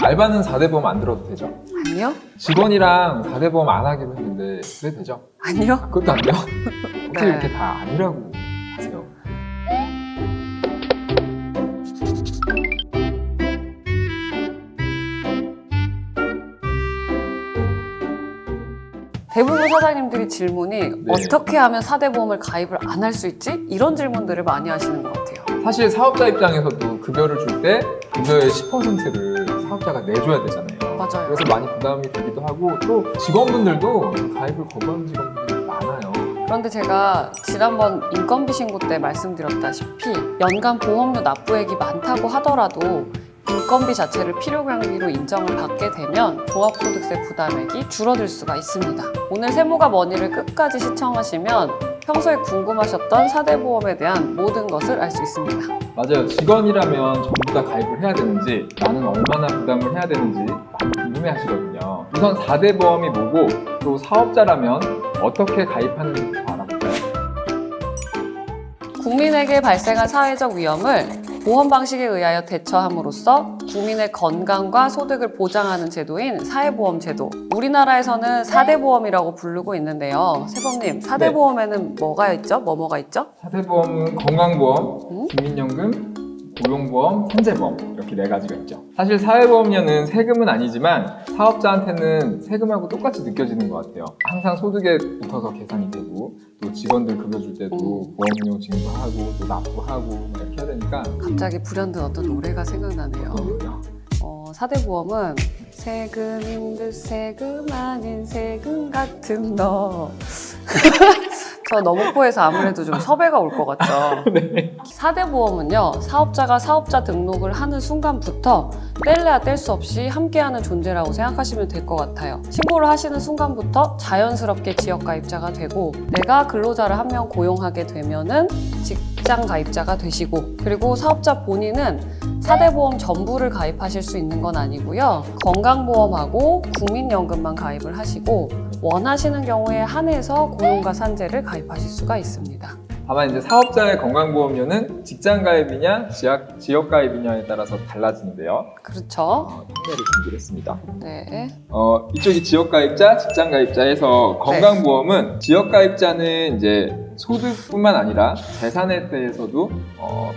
알바는 4대 보험 안 들어도 되죠? 아니요? 직원이랑 4대 보험 안 하기로 했는데 그래도 되죠? 아니요? 그것도 안 돼요? 어떻게 네. 이렇게 다 아니라고 하세요? 대부분 사장님들이 질문이 네. 어떻게 하면 4대 보험을 가입을 안 할 수 있지? 이런 질문들을 많이 하시는 것 같아요. 사실 사업자 입장에서도 급여를 줄 때 급여의 10%를 사업자가 내줘야 되잖아요. 맞아요. 그래서 많이 부담이 되기도 하고 또 직원분들도 가입을 거부하는 직원분들이 많아요. 그런데 제가 지난번 인건비 신고 때 말씀드렸다시피 연간 보험료 납부액이 많다고 하더라도 인건비 자체를 필요경비로 인정을 받게 되면 종합소득세 부담액이 줄어들 수가 있습니다. 오늘 세무가 뭐니를 끝까지 시청하시면 평소에 궁금하셨던 4대 보험에 대한 모든 것을 알 수 있습니다. 맞아요. 직원이라면 전부 다 가입을 해야 되는지 나는 얼마나 부담을 해야 되는지 많이 궁금해 하시거든요. 우선 4대 보험이 뭐고 또 사업자라면 어떻게 가입하는지부터 알아볼까요? 국민에게 발생한 사회적 위험을 보험 방식에 의하여 대처함으로써 국민의 건강과 소득을 보장하는 제도인 사회보험제도. 우리나라에서는 4대 보험이라고 부르고 있는데요. 세범님, 4대 네. 보험에는 뭐가 있죠? 뭐가 있죠? 4대 보험은 건강보험, 국민연금, 고용보험, 산재보험 이렇게 4가지가 있죠. 사실 사회보험료는 세금은 아니지만 사업자한테는 세금하고 똑같이 느껴지는 것 같아요. 항상 소득에 붙어서 계산이 되고 또 직원들 급여 줄 때도 보험료 징수하고 또 납부하고 막 이렇게 해야 되니까 갑자기 불현듯 어떤 노래가 생각나네요. 4대 보험은 세금인 듯 세금 아닌 세금 같은 너. 저 너목포에서 아무래도 좀 섭외가 올 것 같죠. 네. 4대 보험은요, 사업자가 사업자 등록을 하는 순간부터 뗄래야 뗄 수 없이 함께하는 존재라고 생각하시면 될 것 같아요. 신고를 하시는 순간부터 자연스럽게 지역가입자가 되고 내가 근로자를 한 명 고용하게 되면은 직장 가입자가 되시고, 그리고 사업자 본인은 4대 보험 전부를 가입하실 수 있는 건 아니고요. 건강보험하고 국민연금만 가입을 하시고 원하시는 경우에 한해서 고용과 산재를 가입하실 수가 있습니다. 다만 이제 사업자의 건강보험료는 직장 가입이냐 지역 가입이냐에 따라서 달라지는데요. 그렇죠. 판례를 준비했습니다. 네. 이쪽이 지역 가입자, 직장 가입자에서 건강보험은 지역 가입자는 이제 소득뿐만 아니라 재산에 대해서도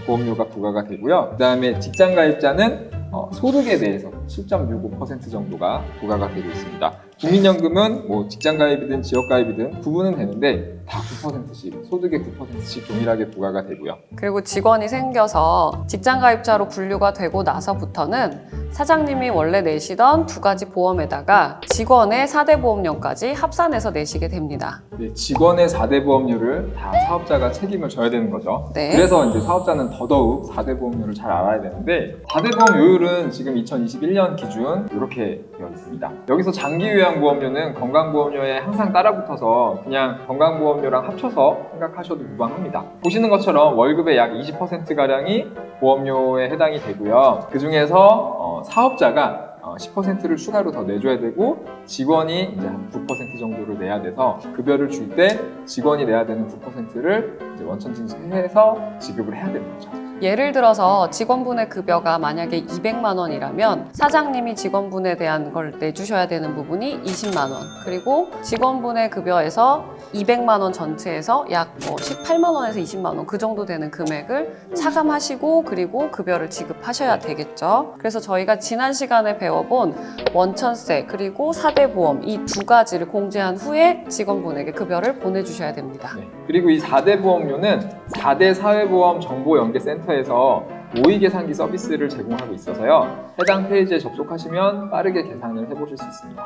보험료가 부과가 되고요. 그 다음에 직장 가입자는 소득에 대해서 7.65% 정도가 부과가 되고 있습니다. 국민연금은 뭐 직장 가입이든 지역 가입이든 구분은 되는데 다 9%씩, 소득의 9%씩 동일하게 부과가 되고요. 그리고 직원이 생겨서 직장 가입자로 분류가 되고 나서부터는 사장님이 원래 내시던 2가지 보험에다가 직원의 4대 보험료까지 합산해서 내시게 됩니다. 네, 직원의 4대 보험료를 다 사업자가 책임을 져야 되는 거죠. 네. 그래서 이제 사업자는 더더욱 4대 보험료를 잘 알아야 되는데 4대 보험 요율은 지금 2021년 기준 이렇게 되어 있습니다. 여기서 장기 요양보험료는 건강보험료에 항상 따라붙어서 그냥 건강보험료랑 합쳐서 생각하셔도 무방합니다. 보시는 것처럼 월급의 약 20%가량이 보험료에 해당이 되고요. 그 중에서 사업자가 10%를 추가로 더 내줘야 되고 직원이 이제 한 9% 정도를 내야 돼서 급여를 줄 때 직원이 내야 되는 9%를 이제 원천징수해서 지급을 해야 되는 거죠. 예를 들어서 직원분의 급여가 만약에 200만 원이라면 사장님이 직원분에 대한 걸 내주셔야 되는 부분이 20만 원, 그리고 직원분의 급여에서 200만 원 전체에서 약 18만 원에서 20만 원 그 정도 되는 금액을 차감하시고 그리고 급여를 지급하셔야 되겠죠. 그래서 저희가 지난 시간에 배워본 원천세 그리고 4대 보험 이 2가지를 공제한 후에 직원분에게 급여를 보내주셔야 됩니다. 네. 그리고 이 4대 보험료는 4대 사회보험 정보연계센터에서 모의 계산기 서비스를 제공하고 있어서요. 해당 페이지에 접속하시면 빠르게 계산을 해보실 수 있습니다.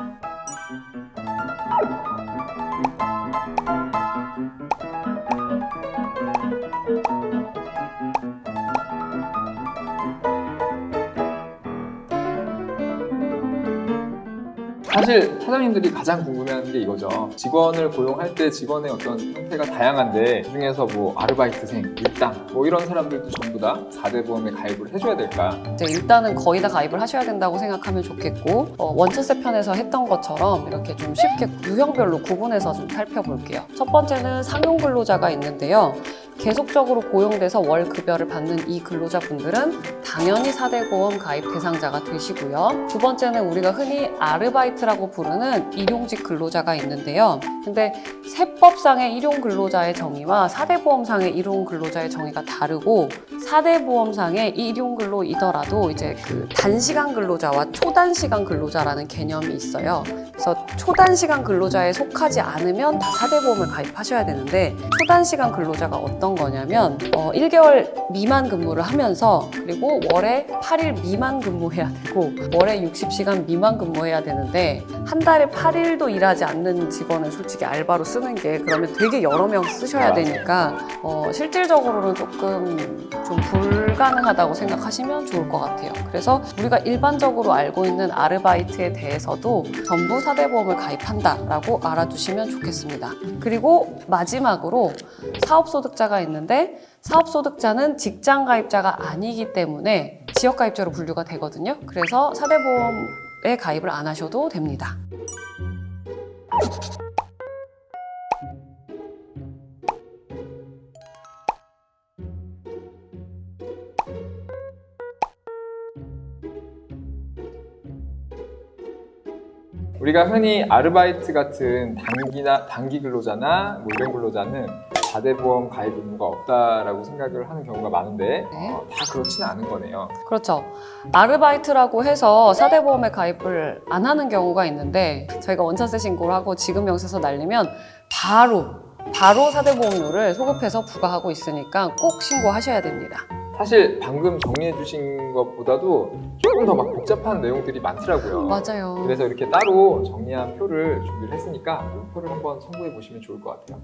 사실 사장님들이 가장 궁금해하는 게 이거죠. 직원을 고용할 때 직원의 어떤 형태가 다양한데 그중에서 뭐 아르바이트생, 일당 뭐 이런 사람들도 전부 다 4대 보험에 가입을 해줘야 될까? 이제 일단은 거의 다 가입을 하셔야 된다고 생각하면 좋겠고 원천세 편에서 했던 것처럼 이렇게 좀 쉽게 유형별로 구분해서 좀 살펴볼게요. 첫 번째는 상용 근로자가 있는데요. 계속적으로 고용돼서 월 급여를 받는 이 근로자분들은 당연히 4대 보험 가입 대상자가 되시고요. 두 번째는 우리가 흔히 아르바이트라고 부르는 일용직 근로자가 있는데요. 근데 세법상의 일용 근로자의 정의와 4대 보험상의 일용 근로자의 정의가 다르고 4대 보험상의 일용 근로이더라도 이제 그 단시간 근로자와 초단시간 근로자라는 개념이 있어요. 그래서 초단시간 근로자에 속하지 않으면 다 4대 보험을 가입하셔야 되는데 초단시간 근로자가 어떤 거냐면 1개월 미만 근무를 하면서 그리고 월에 8일 미만 근무해야 되고 월에 60시간 미만 근무해야 되는데 한 달에 8일도 일하지 않는 직원은 솔직히 알바로 쓰는 게 그러면 되게 여러 명 쓰셔야 되니까 실질적으로는 조금 좀 불가능하다고 생각하시면 좋을 것 같아요. 그래서 우리가 일반적으로 알고 있는 아르바이트에 대해서도 전부 4대 보험을 가입한다라고 알아두시면 좋겠습니다. 그리고 마지막으로 사업소득자가 있는데 사업소득자는 직장 가입자가 아니기 때문에 지역 가입자로 분류가 되거든요. 그래서 4대 보험에 가입을 안 하셔도 됩니다. 우리가 흔히 아르바이트 같은 단기 근로자나 뭐 이런 근로자는 4대 보험 가입 의무가 없다라고 생각을 하는 경우가 많은데 네. 다 그렇지는 않은 거네요. 그렇죠. 아르바이트라고 해서 4대 보험에 가입을 안 하는 경우가 있는데 저희가 원천세 신고를 하고 지급 명세서 날리면 바로 4대 보험료를 소급해서 부과하고 있으니까 꼭 신고하셔야 됩니다. 사실 방금 정리해 주신 것보다도 조금 더 막 복잡한 내용들이 많더라고요. 맞아요. 그래서 이렇게 따로 정리한 표를 준비를 했으니까 이 표를 한번 참고해 보시면 좋을 것 같아요.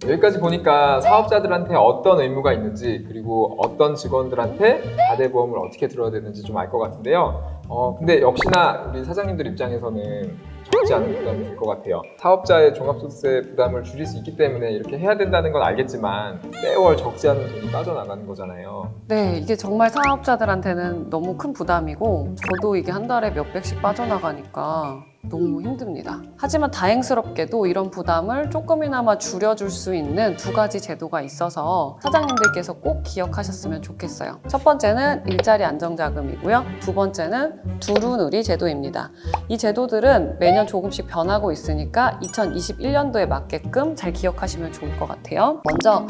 여기까지 보니까 사업자들한테 어떤 의무가 있는지 그리고 어떤 직원들한테 4대 보험을 어떻게 들어야 되는지 좀 알 것 같은데요. 근데 역시나 우리 사장님들 입장에서는 적지 않은 부담이 될 것 같아요. 사업자의 종합소득세 부담을 줄일 수 있기 때문에 이렇게 해야 된다는 건 알겠지만 매월 적지 않은 돈이 빠져나가는 거잖아요. 네, 이게 정말 사업자들한테는 너무 큰 부담이고 저도 이게 한 달에 몇백씩 빠져나가니까 너무 힘듭니다. 하지만 다행스럽게도 이런 부담을 조금이나마 줄여줄 수 있는 두 가지 제도가 있어서 사장님들께서 꼭 기억하셨으면 좋겠어요. 첫 번째는 일자리 안정자금이고요. 두 번째는 두루누리 제도입니다. 이 제도들은 매년 조금씩 변하고 있으니까 2021년도에 맞게끔 잘 기억하시면 좋을 것 같아요. 먼저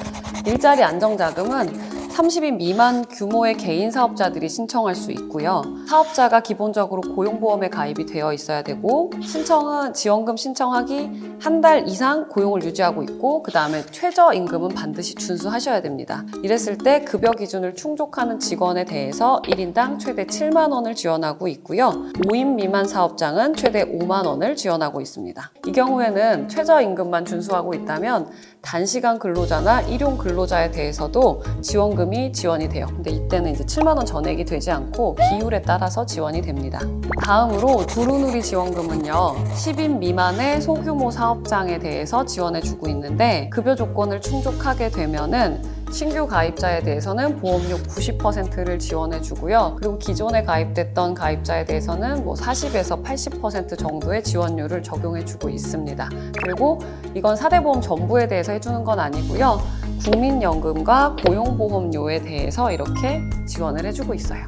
일자리 안정자금은 30인 미만 규모의 개인 사업자들이 신청할 수 있고요. 사업자가 기본적으로 고용보험에 가입이 되어 있어야 되고 신청은 지원금 신청하기 한 달 이상 고용을 유지하고 있고 그 다음에 최저임금은 반드시 준수하셔야 됩니다. 이랬을 때 급여 기준을 충족하는 직원에 대해서 1인당 최대 7만 원을 지원하고 있고요. 5인 미만 사업장은 최대 5만 원을 지원하고 있습니다. 이 경우에는 최저임금만 준수하고 있다면 단시간 근로자나 일용 근로자에 대해서도 지원금이 지원이 돼요. 근데 이때는 이제 7만 원 전액이 되지 않고 비율에 따라서 지원이 됩니다. 다음으로 두루누리 지원금은요. 10인 미만의 소규모 사업장에 대해서 지원해주고 있는데 급여 조건을 충족하게 되면은 신규 가입자에 대해서는 보험료 90%를 지원해주고요. 그리고 기존에 가입됐던 가입자에 대해서는 뭐 40에서 80% 정도의 지원료를 적용해주고 있습니다. 그리고 이건 4대 보험 전부에 대해서 해주는 건 아니고요. 국민연금과 고용보험료에 대해서 이렇게 지원을 해주고 있어요.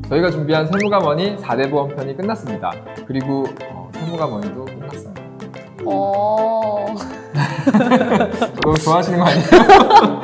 저희가 준비한 세무가머니 4대 보험 편이 끝났습니다. 그리고 세무가머니도 끝났어요. 너무 좋아하시는 거 아니에요?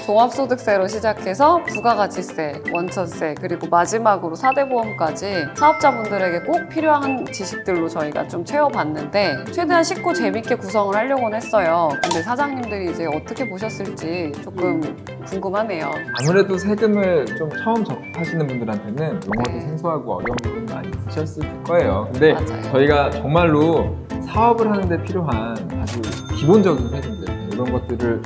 종합소득세로 시작해서 부가가치세, 원천세, 그리고 마지막으로 4대 보험까지 사업자분들에게 꼭 필요한 지식들로 저희가 좀 채워봤는데 최대한 쉽고 재밌게 구성을 하려고는 했어요. 근데 사장님들이 이제 어떻게 보셨을지 조금 궁금하네요. 아무래도 세금을 좀 처음 접하시는 분들한테는 용어도 네. 생소하고 어려운 부분이 많이 있으셨을 거예요. 근데 맞아요. 저희가 정말로 사업을 하는데 필요한 아주 기본적인 세금들 이런 것들을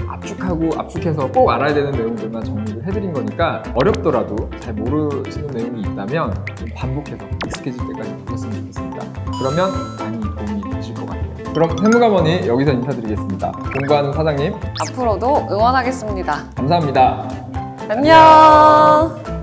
압축해서 꼭 알아야 되는 내용들만 정리를 해드린 거니까 어렵더라도 잘 모르시는 내용이 있다면 좀 반복해서 익숙해질 때까지 보셨으면 좋겠습니다. 그러면 많이 도움이 되실 것 같아요. 그럼 세무가머니 여기서 인사드리겠습니다. 공부하는 사장님 앞으로도 응원하겠습니다. 감사합니다. 안녕.